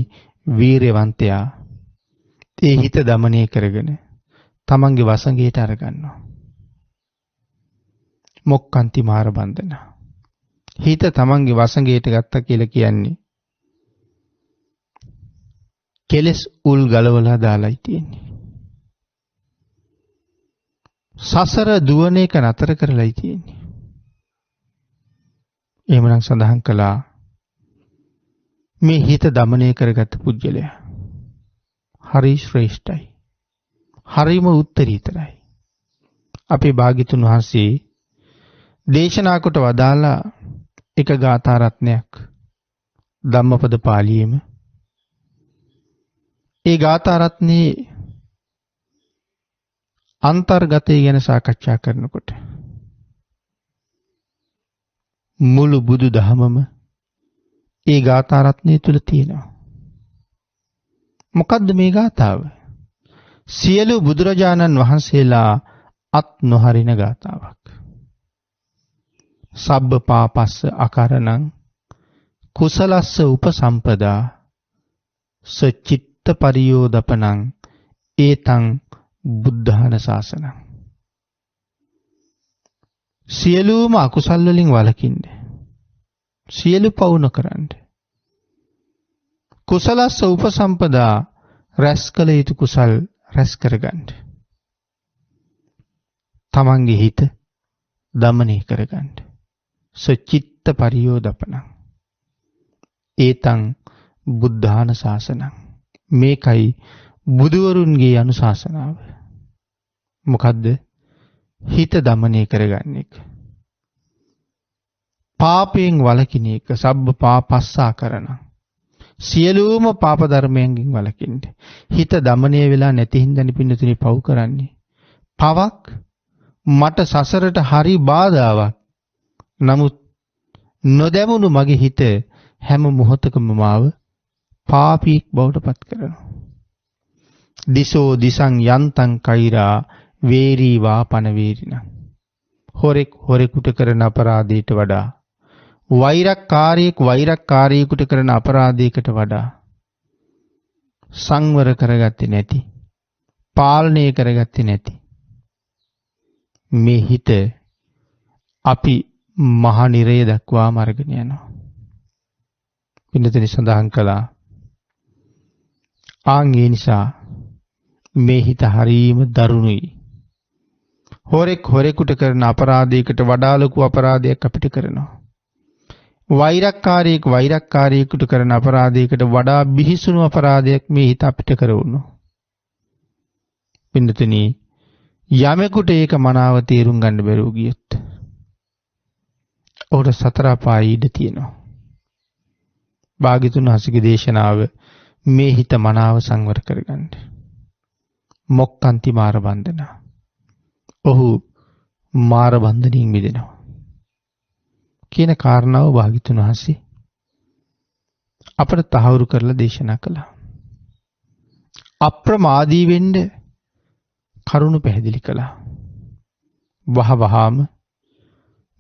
වීරවන්තයා ඒ හිත දමනය කරගෙන තමන්ගේ වසඟයට අරගන්නවා. මොක්කන්ති මාර බන්ධන. හිත තමන්ගේ වසඟයට ගත්තා කියලා කියන්නේ කෙලස් උල් ගලවලා දාලායි තියෙන්නේ. සසර දුවන එක නතර කරලායි තියෙන්නේ. එහෙමනම් සඳහන් කළා මේ හිත දමනය කරගත් පුද්ගලයා හරි ශ්‍රේෂ්ඨයි. හරිම උත්තරීතරයි. අපේ භාග්‍යතුන් වහන්සේ දේශනා කොට වදාලා එක ගාථා රත්නයක් ධම්මපද පාළියේම ඒ ගාථා රත්නේ අන්තර්ගතය ගැන සාකච්ඡා කරනකොට මුළු බුදු දහමම ඒ ගාථා රත්නය තුල තියෙනවා. මොකද්ද මේ ගාථාව? සියලු බුදුරජාණන් වහන්සේලා අත් නොහරින ගාථාවක්. සබ්බ පාපස්ස අකරණං කුසලස්ස උපසම්පදා සචිත්ත පරියෝදපනං ඒතං බුද්ධාන ශාසනං. සියලුම අකුසල් වලින් වළකින්න. සියලු පව් නොකරන්න. කුසලස්ස උපසම්පදා රැස් කළ යුතු කුසල් රැස් කරගන්න. තමන්ගේ හිත දමනය කරගන්න. සචිත්ත පරියෝදපනං ඒතං බුද්ධාන ශාසනං. මේකයි බුදුවරුන්ගේ අනුශාසනාව. මොකද්ද? හිත දමනය කරගන්න එක. පාපයෙන් වළකින එක. සබ්බ පාපස්සා කරණං. සියලුම පාප ධර්මයන්ගෙන් වළකින්න. හිත දමනය වෙලා නැති හින්දානේ පින්නතුනි පව් කරන්නේ. පවක් මට සසරට හරි බාධාවක්. නමුත් නොදැමුණු මගේ හිත හැම මොහොතකම මාව පාපීක් බවට පත් කරනවා. දිසෝ දිසං යන්තං කෛරා වේරී වාපන වේරිණ. හොරෙක් හොරෙකුට කරන අපරාධයට වඩා, වෛරක්කාරයෙක් වෛරක්කාරයෙකුට කරන අපරාධයකට වඩා සංවර කරගත්තේ නැති, පාලනය කරගත්තේ නැති මේ හිත අපි මහා නිරය දක්වාම අරගෙන යනවා. පින්නතනි සඳහන් කළා. ඒ නිසා මේ හිත හරීම දරුණුයි. හොරෙක් හොරෙකුට කරන අපරාධයකට වඩා ලොකු අපරාධයක් අපිට කරනවා. වෛරක්කාරයෙක් වෛරක්කාරයෙකුට කරන අපරාධයකට වඩා බිහිසුණු අපරාධයක් මේ හිත අපිට කරවුණා. පින්නතනි යමෙකුට ඒක මනාව තේරුම් ගන්න බැරුව ගියොත් ඔහුට සතර අපායේ ඉඩ තියෙනවා. භාග්‍යතුන් වහන්සේගේ දේශනාව මේ හිත මනාව සංවර කරගන්න. මොක්ඛන්ති මාර බන්ධන. ඔහු මාර බන්ධනින් මිදෙනවා කියන කාරණාව භාග්‍යතුන් වහන්සේ අපට තහවුරු කරලා දේශනා කළා. අප්‍රමාදී වෙන්න කරුණ පැහැදිලි කළා. වහවහාම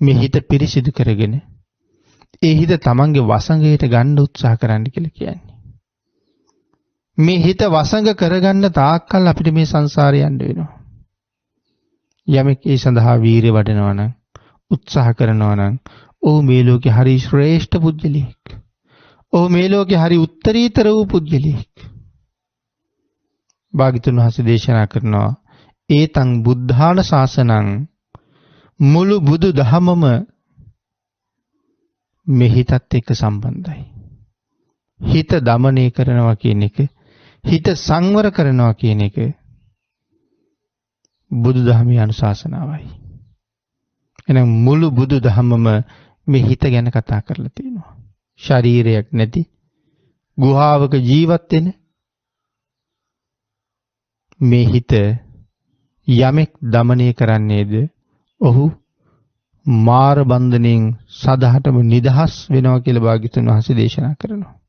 මේ හිත පිරිසිදු කරගෙන ඒ හිත තමන්ගේ වසඟයට ගන්න උත්සාහ කරන්න කියලා කියන්නේ. මේ හිත වසඟ කරගන්න තාක්කල් අපිට මේ සංසාරේ යන්න වෙනවා. යමෙක් ඒ සඳහා වීරිය වඩනවා නම්, උත්සාහ කරනවා නම්, ඔහු මේ ලෝකේ හරි ශ්‍රේෂ්ඨ පුජ්‍යලෙක්. ඔහු මේ ලෝකේ හරි උත්තරීතර වූ පුජ්‍යලෙක්. භාග්‍යතුන් වහන්සේ දේශනා කරනවා ඒතං බුද්ධාන ශාසනං, මුළු බුදු දහමම මේ හිතත් එක්ක සම්බන්ධයි. හිත දමනය කරනවා කියන එක, හිත සංවර කරනවා කියන එක බුදු දහමේ අනුශාසනාවයි. එහෙනම් මුළු බුදු දහමම මේ හිත ගැන කතා කරලා තියෙනවා. ශරීරයක් නැති ගුහාවක ජීවත් වෙන මේ හිත යමෙක් දමනය කරන්නේද ඔහු මාර බන්ධනෙන් සදහටම නිදහස් වෙනවා කියලා භාග්‍යතුන් වහන්සේ දේශනා කරනවා.